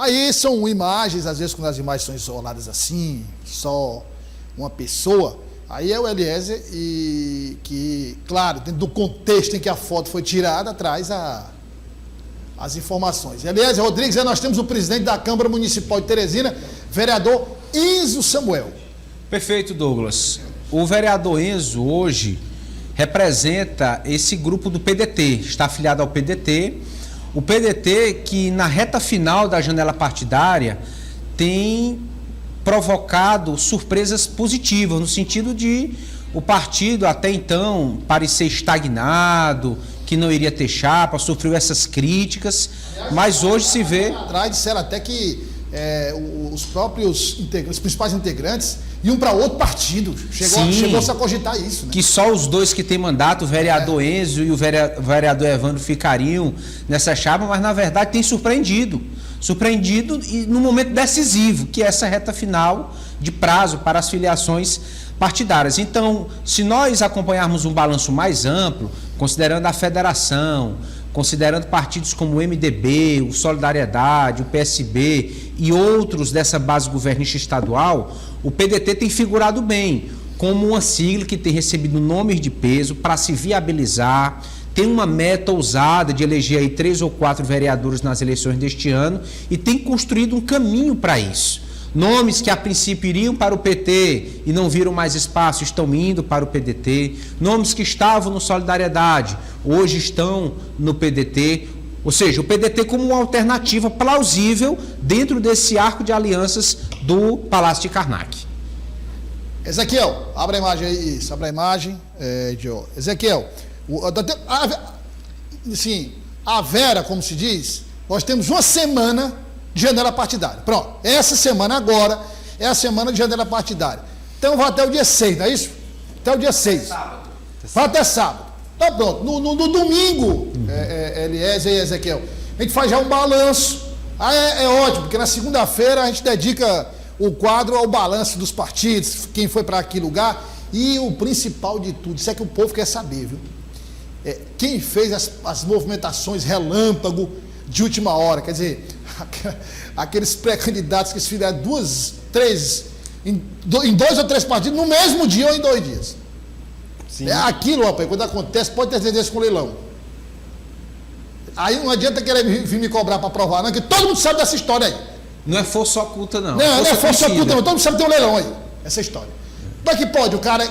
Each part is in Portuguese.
Aí são imagens, às vezes quando as imagens são isoladas assim, só uma pessoa, aí é o Eliezer e que, claro, dentro do contexto em que a foto foi tirada, traz as informações. Eliezer Rodrigues, nós temos o presidente da Câmara Municipal de Teresina, vereador Enzo Samuel. Perfeito, Douglas. O vereador Enzo hoje representa esse grupo do PDT, está afiliado ao PDT. O PDT que na reta final da janela partidária tem provocado surpresas positivas, no sentido de o partido até então parecer estagnado, que não iria ter chapa, sofreu essas críticas, mas hoje se vê... Atrás disseram até que os próprios integrantes, os principais integrantes iam para outro partido. Chegou-se a cogitar isso, né? Que só os dois que têm mandato, o vereador Enzo e o vereador Evandro, ficariam nessa chapa, mas na verdade tem surpreendido e no momento decisivo, que é essa reta final de prazo para as filiações partidárias. Então, se nós acompanharmos um balanço mais amplo, considerando a federação, considerando partidos como o MDB, o Solidariedade, o PSB e outros dessa base governista estadual, o PDT tem figurado bem como uma sigla que tem recebido nomes de peso para se viabilizar, tem uma meta ousada de eleger aí 3 ou 4 vereadores nas eleições deste ano e tem construído um caminho para isso. Nomes que a princípio iriam para o PT e não viram mais espaço, estão indo para o PDT. Nomes que estavam no Solidariedade, hoje estão no PDT. Ou seja, o PDT como uma alternativa plausível dentro desse arco de alianças do Palácio de Karnak. Ezequiel, abre a imagem aí. Isso, abre a imagem. Ezequiel, assim, a Vera, como se diz, nós temos uma semana de janela partidária. Pronto, essa semana agora é a semana de janela partidária. Então vai até o dia 6, não é isso? Até o dia 6. Vai até sábado. Tá pronto. No domingo, Eliezer e Ezequiel, a gente faz já um balanço. É ótimo, porque na segunda-feira a gente dedica o quadro ao balanço dos partidos, quem foi para que lugar. E o principal de tudo, isso é que o povo quer saber, viu? Quem fez as movimentações relâmpago de última hora, quer dizer, aqueles pré-candidatos que se fizeram 2, 3, em 2 ou 3 partidos no mesmo dia ou em 2 dias. Sim. Aquilo, rapaz, quando acontece, pode ter tendência com leilão. Aí não adianta querer vir me cobrar para provar, não, que todo mundo sabe dessa história aí. Não é força oculta, não. Não é força oculta, não. Todo mundo sabe que tem um leilão aí, essa história. Como é que pode o cara...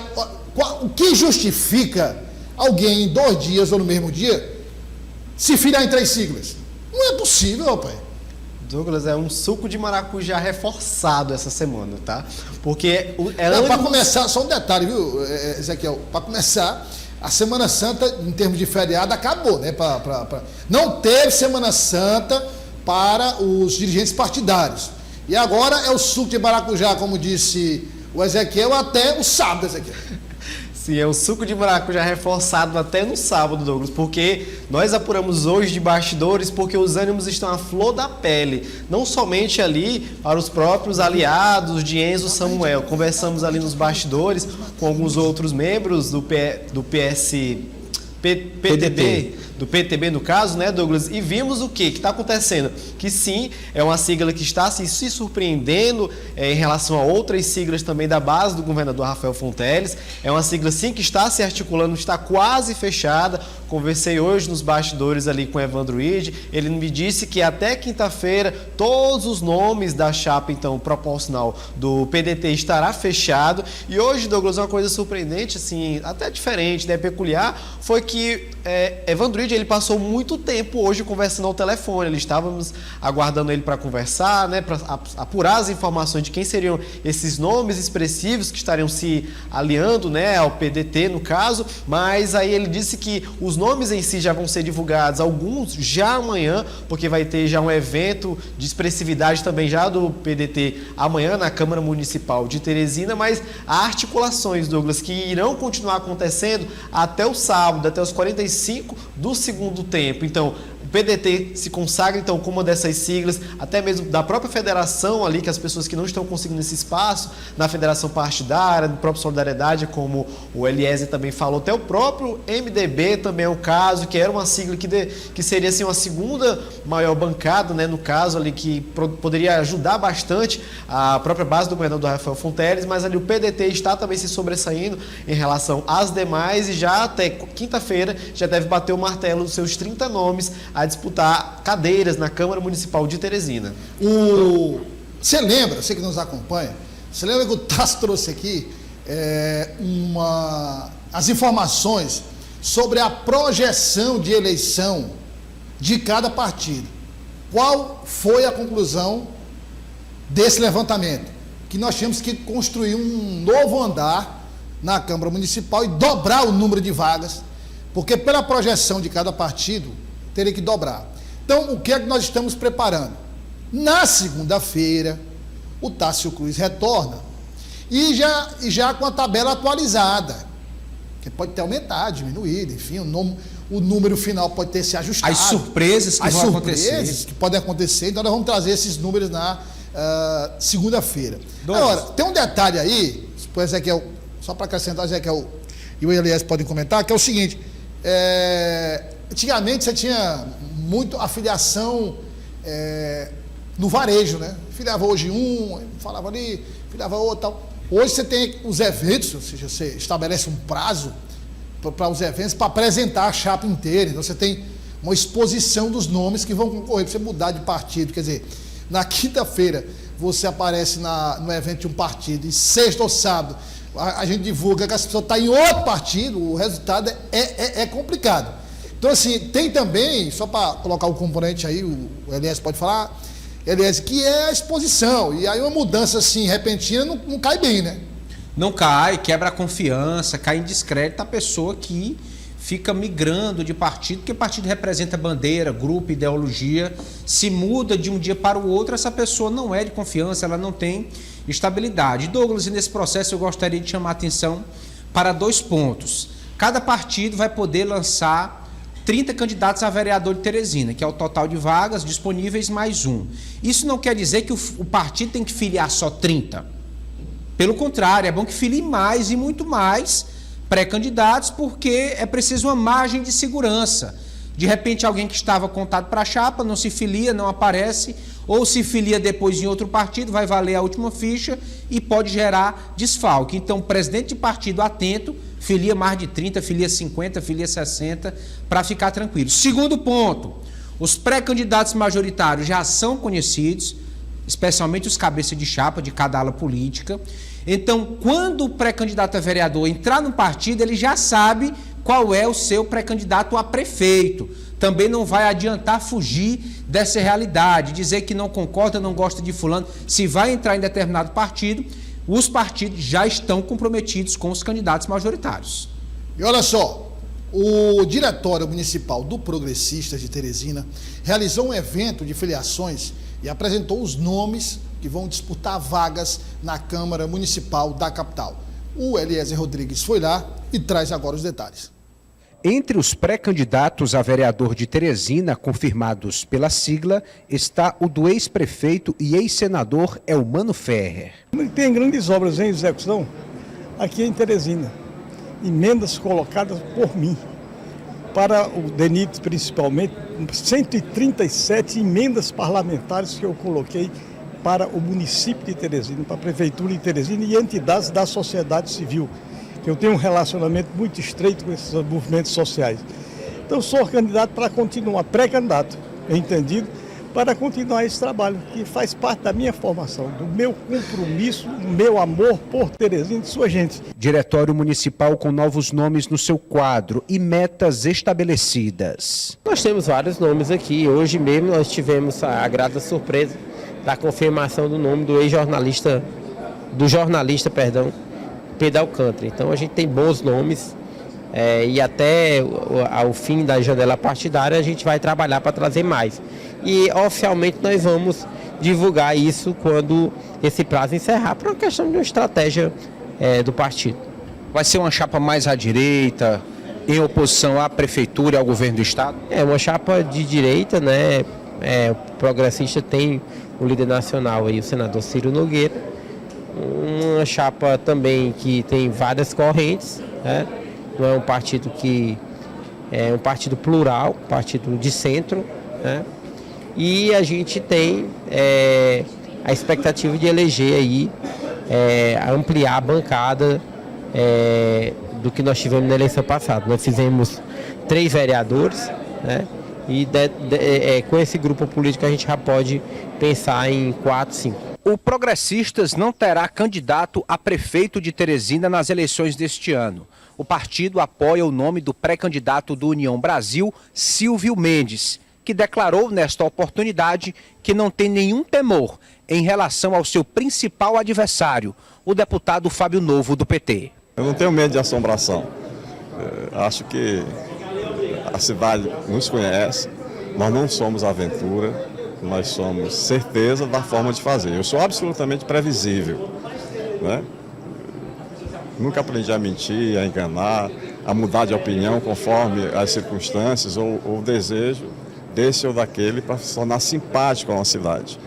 O que justifica alguém em 2 dias ou no mesmo dia se filiar em 3 siglas? Não é possível, rapaz. Douglas, é um suco de maracujá reforçado essa semana, tá? Porque... Para começar, só um detalhe, viu, Ezequiel? Para começar, a Semana Santa, em termos de feriado, acabou, né? Não teve Semana Santa para os dirigentes partidários. E agora é o suco de maracujá, como disse o Ezequiel, até o sábado, Ezequiel. Sim, é o suco de maracujá reforçado até no sábado, Douglas, porque nós apuramos hoje de bastidores, porque os ânimos estão à flor da pele, não somente ali para os próprios aliados de Enzo Samuel. Conversamos ali nos bastidores com alguns outros membros do PTB no caso, né, Douglas? E vimos o que está acontecendo? Que sim, é uma sigla que está se surpreendendo em relação a outras siglas também da base do governador Rafael Fonteles. É uma sigla sim que está se articulando, está quase fechada. Conversei hoje nos bastidores ali com o Evandro Ide. Ele me disse que até quinta-feira todos os nomes da chapa então proporcional do PDT estará fechado. E hoje, Douglas, uma coisa surpreendente, assim, até diferente, né, peculiar, foi que Evandro Ide, ele passou muito tempo hoje conversando ao telefone. Estávamos aguardando ele para conversar, né, para apurar as informações de quem seriam esses nomes expressivos que estariam se aliando, né, ao PDT no caso, mas aí ele disse que os nomes em si já vão ser divulgados, alguns já amanhã, porque vai ter já um evento de expressividade também já do PDT amanhã na Câmara Municipal de Teresina, mas há articulações, Douglas, que irão continuar acontecendo até o sábado, até os 45 do segundo tempo. Então, o PDT se consagra então como uma dessas siglas, até mesmo da própria federação ali, que as pessoas que não estão conseguindo esse espaço, na federação partidária, do próprio Solidariedade, como o Eliezer também falou, até o próprio MDB também é o caso, que era uma sigla que seria assim, uma segunda maior bancada, né, no caso ali, que poderia ajudar bastante a própria base do governador Rafael Fonteles, mas ali o PDT está também se sobressaindo em relação às demais e já até quinta-feira já deve bater o martelo dos seus 30 nomes a disputar cadeiras na Câmara Municipal de Teresina. Você lembra, você que nos acompanha, você lembra que o Tasso trouxe aqui as informações sobre a projeção de eleição de cada partido. Qual foi a conclusão desse levantamento? Que nós tínhamos que construir um novo andar na Câmara Municipal e dobrar o número de vagas, porque pela projeção de cada partido, teria que dobrar. Então, o que é que nós estamos preparando? Na segunda-feira, o Tássio Cruz retorna e já com a tabela atualizada, que pode ter aumentado, diminuído, enfim, o número final pode ter se ajustado. As surpresas que vão acontecer. Que podem acontecer, então nós vamos trazer esses números na segunda-feira. Agora, tem um detalhe aí, o Ezequiel, só para acrescentar, o Ezequiel e o Elias podem comentar, que é o seguinte, antigamente você tinha muito afiliação no varejo, né? Filiava hoje um, falava ali, filiava outro, tal. Hoje você tem os eventos, ou seja, você estabelece um prazo para os eventos para apresentar a chapa inteira. Então você tem uma exposição dos nomes que vão concorrer para você mudar de partido. Quer dizer, na quinta-feira você aparece no evento de um partido e sexta ou sábado a gente divulga que essa pessoa está em outro partido, o resultado é complicado. Então, assim, tem também, só para colocar o componente aí, o Elias pode falar, Elias, que é a exposição. E aí uma mudança assim repentina não cai bem, né? Não cai, quebra a confiança, cai em descrédito a pessoa que fica migrando de partido, porque partido representa bandeira, grupo, ideologia. Se muda de um dia para o outro, essa pessoa não é de confiança, ela não tem estabilidade. Douglas, e nesse processo eu gostaria de chamar a atenção para 2 pontos. Cada partido vai poder lançar 30 candidatos a vereador de Teresina, que é o total de vagas disponíveis mais um. Isso não quer dizer que o partido tem que filiar só 30. Pelo contrário, é bom que filie mais e muito mais pré-candidatos, porque é preciso uma margem de segurança. De repente, alguém que estava contado para a chapa não se filia, não aparece, ou se filia depois em outro partido, vai valer a última ficha e pode gerar desfalque. Então, o presidente de partido atento, filia mais de 30, filia 50, filia 60, para ficar tranquilo. Segundo ponto, os pré-candidatos majoritários já são conhecidos, especialmente os cabeças de chapa de cada ala política. Então, quando o pré-candidato a vereador entrar no partido, ele já sabe qual é o seu pré-candidato a prefeito. Também não vai adiantar fugir dessa realidade, dizer que não concorda, não gosta de fulano. Se vai entrar em determinado partido, os partidos já estão comprometidos com os candidatos majoritários. E olha só, o Diretório Municipal do Progressistas de Teresina realizou um evento de filiações e apresentou os nomes que vão disputar vagas na Câmara Municipal da capital. O Eliezer Rodrigues foi lá e traz agora os detalhes. Entre os pré-candidatos a vereador de Teresina, confirmados pela sigla, está o do ex-prefeito e ex-senador Elmano Ferrer. Tem grandes obras em execução aqui em Teresina, emendas colocadas por mim, para o DENIT principalmente, 137 emendas parlamentares que eu coloquei para o município de Teresina, para a prefeitura de Teresina e entidades da sociedade civil. Eu tenho um relacionamento muito estreito com esses movimentos sociais. Então, sou candidato para continuar, pré-candidato, entendido, para continuar esse trabalho, que faz parte da minha formação, do meu compromisso, do meu amor por Teresina e sua gente. Diretório Municipal com novos nomes no seu quadro e metas estabelecidas. Nós temos vários nomes aqui. Hoje mesmo nós tivemos a grata surpresa da confirmação do nome do ex-jornalista, Pedro Alcântara. Então a gente tem bons nomes e até ao fim da janela partidária a gente vai trabalhar para trazer mais. E oficialmente nós vamos divulgar isso quando esse prazo encerrar, por uma questão de uma estratégia do partido. Vai ser uma chapa mais à direita, em oposição à prefeitura e ao governo do estado? É uma chapa de direita, né? O progressista tem o líder nacional aí, o senador Ciro Nogueira. Uma chapa também que tem várias correntes, né? Não é um partido que é um partido plural, partido de centro, né? E a gente tem a expectativa de eleger aí, ampliar a bancada do que nós tivemos na eleição passada. Nós fizemos 3 vereadores, né? E com esse grupo político a gente já pode pensar em 4, 5. O Progressistas não terá candidato a prefeito de Teresina nas eleições deste ano. O partido apoia o nome do pré-candidato do União Brasil, Silvio Mendes, que declarou nesta oportunidade que não tem nenhum temor em relação ao seu principal adversário, o deputado Fábio Novo, do PT. Eu não tenho medo de assombração. Acho que a cidade nos conhece, nós não somos aventura, nós somos certeza da forma de fazer. Eu sou absolutamente previsível, né? Nunca aprendi a mentir, a enganar, a mudar de opinião conforme as circunstâncias ou o desejo desse ou daquele para se tornar simpático a uma cidade,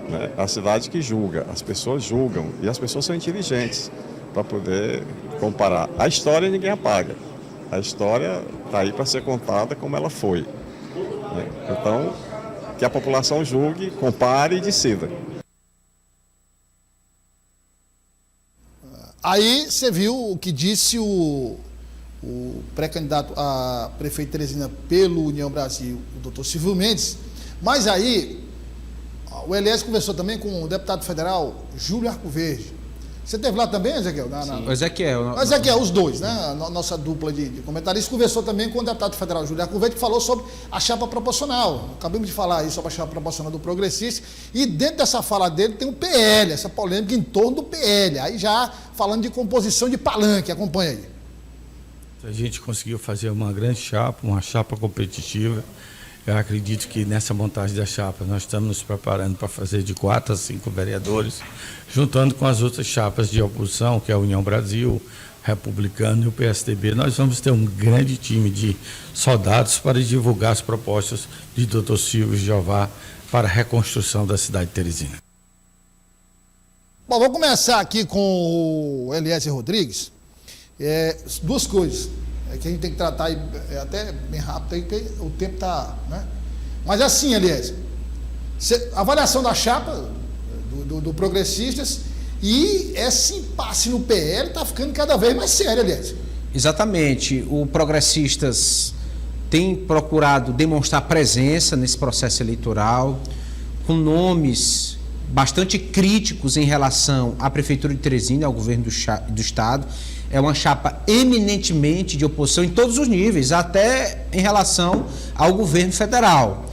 né? A cidade que julga, as pessoas julgam e as pessoas são inteligentes para poder comparar. A história ninguém apaga, a história está aí para ser contada como ela foi, né? Então, que a população julgue, compare e decida. Aí você viu o que disse o pré-candidato a prefeito de Teresina pelo União Brasil, o doutor Silvio Mendes, mas aí o Elias conversou também com o deputado federal Júlio Arcoverde. Você esteve lá também, Ezequiel? O Ezequiel. Os dois, né? A nossa dupla de comentaristas conversou também com o deputado federal Júlio Arcoverde, que falou sobre a chapa proporcional. Acabamos de falar aí sobre a chapa proporcional do Progressista. E dentro dessa fala dele tem o PL, essa polêmica em torno do PL. Aí já falando de composição de palanque. Acompanha aí. A gente conseguiu fazer uma grande chapa, uma chapa competitiva. Eu acredito que nessa montagem da chapa nós estamos nos preparando para fazer de 4 a 5 vereadores, juntando com as outras chapas de oposição, que é a União Brasil, Republicano e o PSDB. Nós vamos ter um grande time de soldados para divulgar as propostas de Dr. Silvio Jeová para a reconstrução da cidade de Teresina. Bom, vou começar aqui com o Eliezer Rodrigues. 2 coisas. Que a gente tem que tratar aí, até bem rápido aí, porque o tempo está, né? Mas assim, Eliezer, avaliação da chapa do Progressistas e esse impasse no PL está ficando cada vez mais sério, Eliezer. Exatamente. O Progressistas tem procurado demonstrar presença nesse processo eleitoral, com nomes bastante críticos em relação à Prefeitura de Teresina e ao governo do Estado. É uma chapa eminentemente de oposição em todos os níveis, até em relação ao governo federal.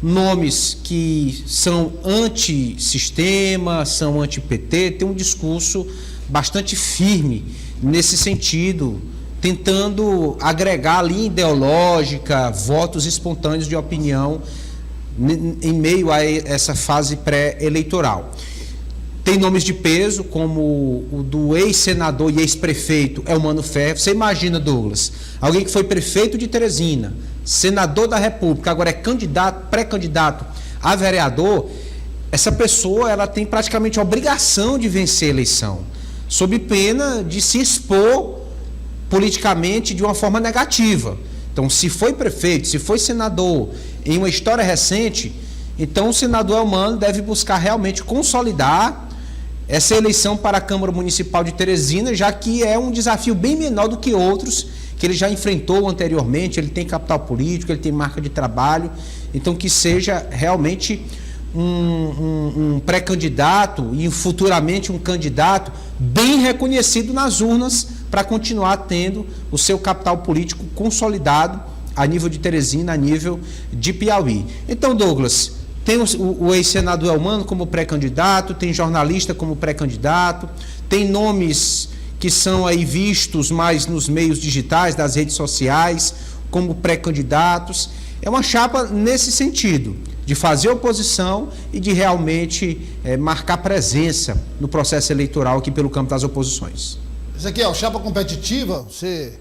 Nomes que são anti-sistema, são anti-PT, tem um discurso bastante firme nesse sentido, tentando agregar a linha ideológica, votos espontâneos de opinião em meio a essa fase pré-eleitoral. Tem nomes de peso, como o do ex-senador e ex-prefeito Elmano Ferro. Você imagina, Douglas, alguém que foi prefeito de Teresina, senador da República, agora é pré-candidato a vereador. Essa pessoa ela tem praticamente a obrigação de vencer a eleição, sob pena de se expor politicamente de uma forma negativa. Então, se foi prefeito, se foi senador em uma história recente, então o senador Elmano deve buscar realmente consolidar essa eleição para a Câmara Municipal de Teresina, já que é um desafio bem menor do que outros que ele já enfrentou anteriormente. Ele tem capital político, ele tem marca de trabalho, então que seja realmente um pré-candidato e futuramente um candidato bem reconhecido nas urnas para continuar tendo o seu capital político consolidado a nível de Teresina, a nível de Piauí. Então, Douglas, tem o ex-senador Elmano como pré-candidato, tem jornalista como pré-candidato, tem nomes que são aí vistos mais nos meios digitais, das redes sociais, como pré-candidatos. É uma chapa nesse sentido, de fazer oposição e de realmente marcar presença no processo eleitoral aqui pelo campo das oposições. Isso aqui é chapa competitiva, você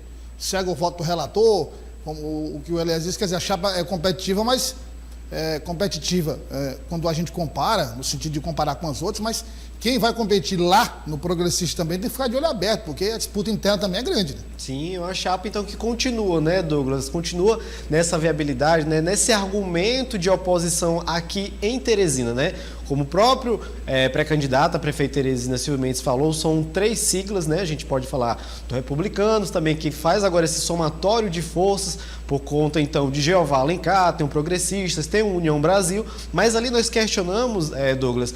segue o voto do relator, como o que o Elias disse, quer dizer, a chapa é competitiva, mas quando a gente compara, no sentido de comparar com as outras, mas quem vai competir lá no Progressista também tem que ficar de olho aberto, porque a disputa interna também é grande, né? Sim, é uma chapa então que continua, né, Douglas? Continua nessa viabilidade, né, nesse argumento de oposição aqui em Teresina, né? Como o próprio pré-candidato a prefeito Teresina, Silvio Mendes, falou, são 3 siglas, né? A gente pode falar do Republicanos também, que faz agora esse somatório de forças por conta, então, de Jeová Alencar, tem o Progressistas, tem o União Brasil, mas ali nós questionamos, Douglas,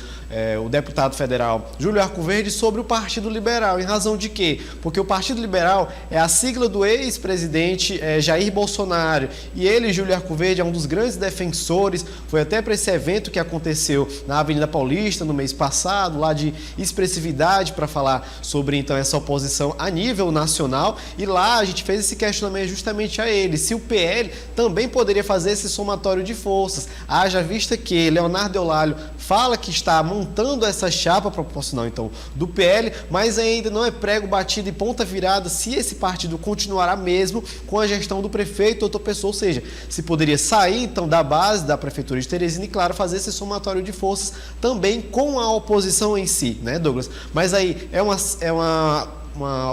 o deputado federal Júlio Arcoverde sobre o Partido Liberal, em razão de quê? Porque o Partido Liberal é a sigla do ex-presidente Jair Bolsonaro, e ele, Júlio Arcoverde, é um dos grandes defensores, foi até para esse evento que aconteceu na Avenida Paulista no mês passado, lá de expressividade, para falar sobre então essa oposição a nível nacional, e lá a gente fez esse questionamento justamente a ele, se o PL também poderia fazer esse somatório de forças, haja vista que Leonardo Eulalio fala que está montando essa chapa proporcional então do PL, mas ainda não é prego batido e ponta virada se esse partido continuará mesmo com a gestão do prefeito outra pessoa, ou seja, se poderia sair então da base da Prefeitura de Teresina e, claro, fazer esse somatório de forças também com a oposição em si, né, Douglas? Mas aí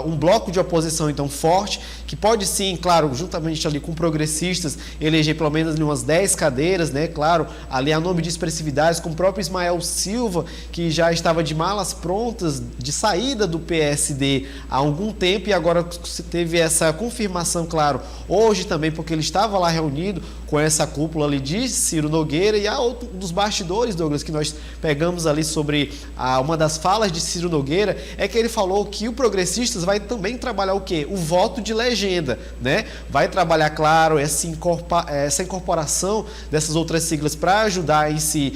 um bloco de oposição então forte, que pode sim, claro, juntamente ali com progressistas, eleger pelo menos umas 10 cadeiras, né, claro, ali a nome de expressividades, com o próprio Ismael Silva, que já estava de malas prontas de saída do PSD há algum tempo, e agora teve essa confirmação, claro, hoje também, porque ele estava lá reunido com essa cúpula ali de Ciro Nogueira, e há outro dos bastidores, Douglas, que nós pegamos ali sobre uma das falas de Ciro Nogueira, é que ele falou que o Progressistas vai também trabalhar o quê? O voto de legenda, né? Vai trabalhar, claro, essa incorporação dessas outras siglas para ajudar em si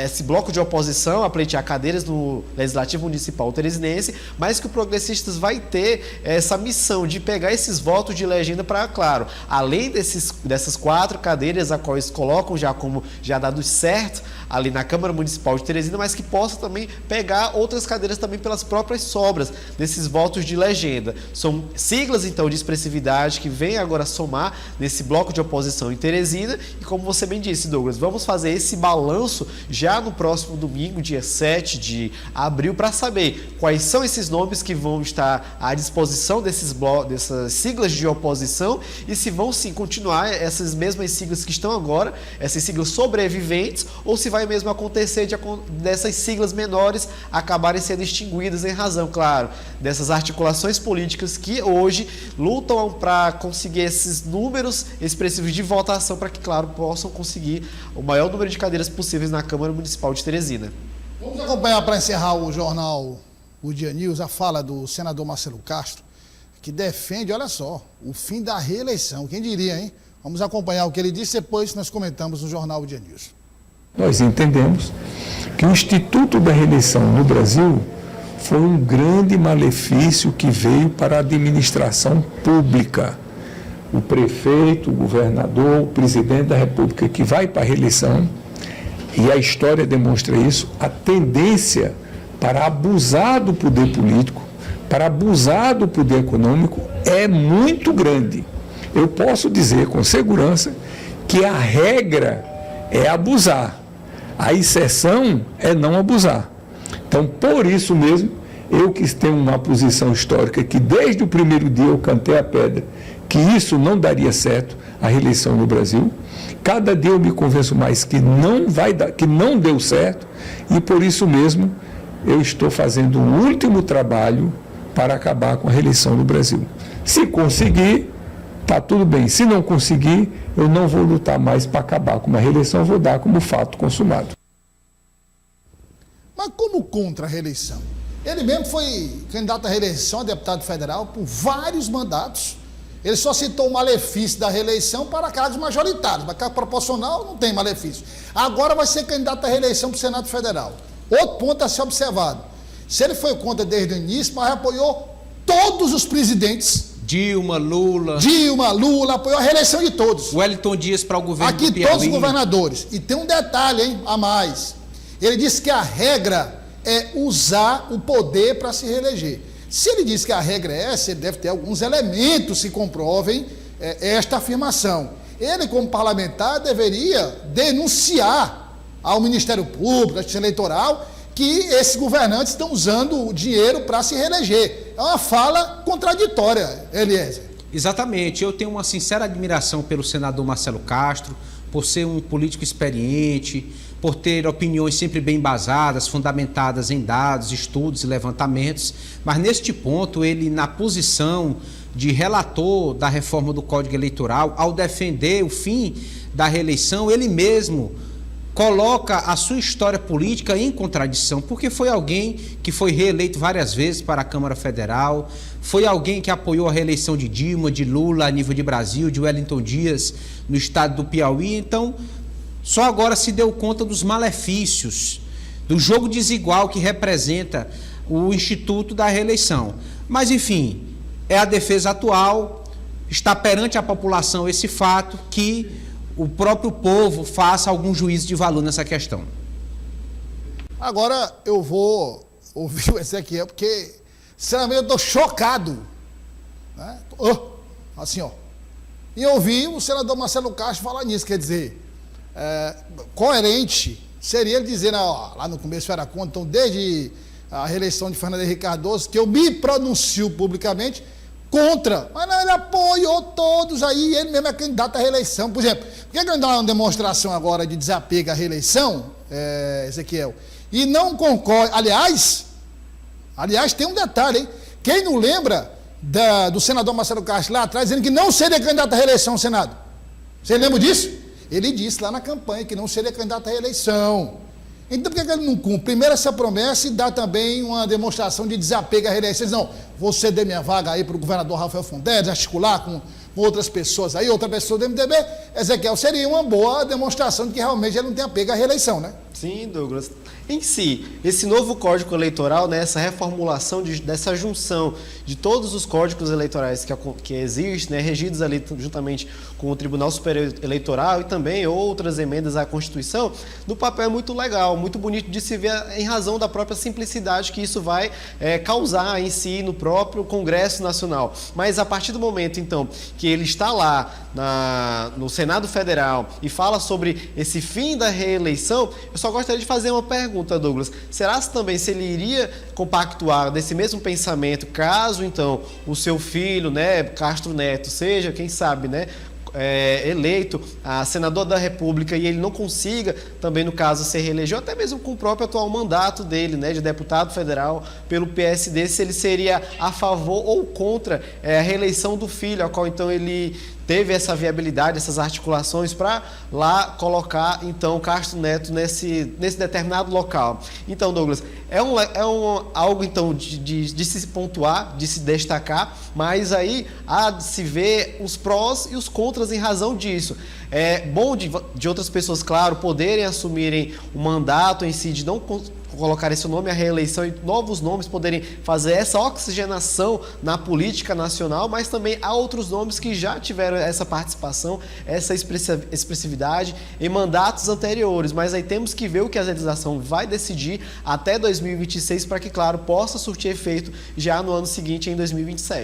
esse bloco de oposição a pleitear cadeiras no Legislativo Municipal Teresinense, mas que o Progressistas vai ter essa missão de pegar esses votos de legenda para, claro, além dessas 4 cadeiras a qual eles colocam já como já dado certo ali na Câmara Municipal de Teresina, mas que possa também pegar outras cadeiras também pelas próprias sobras desses votos de legenda. São siglas, então, de expressividade que vem agora somar nesse bloco de oposição em Teresina, e como você bem disse, Douglas, vamos fazer esse balanço já no próximo domingo, dia 7 de abril, para saber quais são esses nomes que vão estar à disposição dessas siglas de oposição, e se vão sim continuar essas mesmas siglas que estão agora, essas siglas sobreviventes, ou se vai mesmo acontecer dessas siglas menores acabarem sendo extinguidas em razão, claro, dessas articulações políticas que hoje lutam para conseguir esses números expressivos de votação para que, claro, possam conseguir o maior número de cadeiras possíveis na Câmara Municipal de Teresina. Vamos acompanhar para encerrar o jornal O Dia News a fala do senador Marcelo Castro, que defende, olha só, o fim da reeleição. Quem diria, hein? Vamos acompanhar o que ele disse, depois nós comentamos no jornal O Dia News. Nós entendemos que o Instituto da Reeleição no Brasil foi um grande malefício que veio para a administração pública. O prefeito, o governador, o presidente da República que vai para a reeleição, e a história demonstra isso, a tendência para abusar do poder político, para abusar do poder econômico é muito grande. Eu posso dizer com segurança que a regra é abusar, a exceção é não abusar. Então, por isso mesmo, eu que tenho uma posição histórica que desde o primeiro dia eu cantei a pedra, que isso não daria certo, a reeleição no Brasil. Cada dia eu me convenço mais que não vai dar, que não deu certo, e por isso mesmo eu estou fazendo um último trabalho para acabar com a reeleição no Brasil. Se conseguir, está tudo bem. Se não conseguir, eu não vou lutar mais para acabar com uma reeleição, eu vou dar como fato consumado. Mas como contra a reeleição? Ele mesmo foi candidato à reeleição a deputado federal por vários mandatos. Ele só citou o malefício da reeleição para cargos majoritários, mas cargo proporcional não tem malefício. Agora vai ser candidato à reeleição para o Senado Federal. Outro ponto a ser observado. Se ele foi contra desde o início, mas apoiou todos os presidentes. Dilma, Lula, apoiou a reeleição de todos. Wellington Dias para o governo aqui do Piauí. Todos os governadores. E tem um detalhe, hein, a mais. Ele disse que a regra é usar o poder para se reeleger. Se ele diz que a regra é essa, ele deve ter alguns elementos que comprovem esta afirmação. Ele, como parlamentar, deveria denunciar ao Ministério Público, à Justiça Eleitoral, que esses governantes estão usando o dinheiro para se reeleger. É uma fala contraditória, Eliezer. Exatamente. Eu tenho uma sincera admiração pelo senador Marcelo Castro, por ser um político experiente, por ter opiniões sempre bem embasadas, fundamentadas em dados, estudos e levantamentos, mas neste ponto ele, na posição de relator da reforma do Código Eleitoral, ao defender o fim da reeleição, ele mesmo coloca a sua história política em contradição, porque foi alguém que foi reeleito várias vezes para a Câmara Federal, foi alguém que apoiou a reeleição de Dilma, de Lula a nível de Brasil, de Wellington Dias no estado do Piauí. Então, só agora se deu conta dos malefícios, do jogo desigual que representa o Instituto da Reeleição. Mas, enfim, é a defesa atual, está perante a população esse fato, que o próprio povo faça algum juízo de valor nessa questão. Agora eu vou ouvir o Ezequiel, porque, sinceramente, eu estou chocado. Né? Assim, ó. E ouvir o senador Marcelo Castro falar nisso, quer dizer, coerente seria ele dizer, lá no começo era contra, então desde a reeleição de Fernando Henrique Cardoso, que eu me pronuncio publicamente contra, mas não, ele apoiou todos aí, ele mesmo é candidato à reeleição. Por exemplo, por que ele dá uma demonstração agora de desapego à reeleição, Ezequiel, e não concorre? Aliás, tem um detalhe, hein? Quem não lembra do senador Marcelo Castro lá atrás, dizendo que não seria candidato à reeleição ao Senado? Você lembra disso? Ele disse lá na campanha que não seria candidato à reeleição. Então, por que ele não cumpre? Primeiro essa promessa e dá também uma demonstração de desapego à reeleição. Não, vou ceder minha vaga aí para o governador Rafael Fontes, articular com outras pessoas aí, outra pessoa do MDB. Ezequiel, seria uma boa demonstração de que realmente ele não tem apego à reeleição, né? Sim, Douglas. Em si, esse novo Código Eleitoral, né, essa reformulação dessa junção de todos os códigos eleitorais que existem, né, regidos ali juntamente com o Tribunal Superior Eleitoral e também outras emendas à Constituição, no papel é muito legal, muito bonito de se ver em razão da própria simplicidade que isso vai causar em si no próprio Congresso Nacional. Mas a partir do momento, então, que ele está lá no Senado Federal e fala sobre esse fim da reeleição, eu só gostaria de fazer uma pergunta, Douglas. Será que também se ele iria compactuar desse mesmo pensamento, caso então o seu filho, né, Castro Neto, seja, quem sabe, né, eleito a senador da República e ele não consiga também, no caso, ser reelegido, até mesmo com o próprio atual mandato dele, né, de deputado federal pelo PSD, se ele seria a favor ou contra a reeleição do filho, a qual então ele teve essa viabilidade, essas articulações para lá colocar, então, Castro Neto nesse determinado local. Então, Douglas, algo, então, de se pontuar, de se destacar, mas aí há de se ver os prós e os contras em razão disso. É bom de outras pessoas, claro, poderem assumirem o mandato em si, de não colocar esse nome à reeleição e novos nomes poderem fazer essa oxigenação na política nacional, mas também há outros nomes que já tiveram essa participação, essa expressividade em mandatos anteriores, mas aí temos que ver o que a legislação vai decidir até 2026 para que, claro, possa surtir efeito já no ano seguinte, em 2027.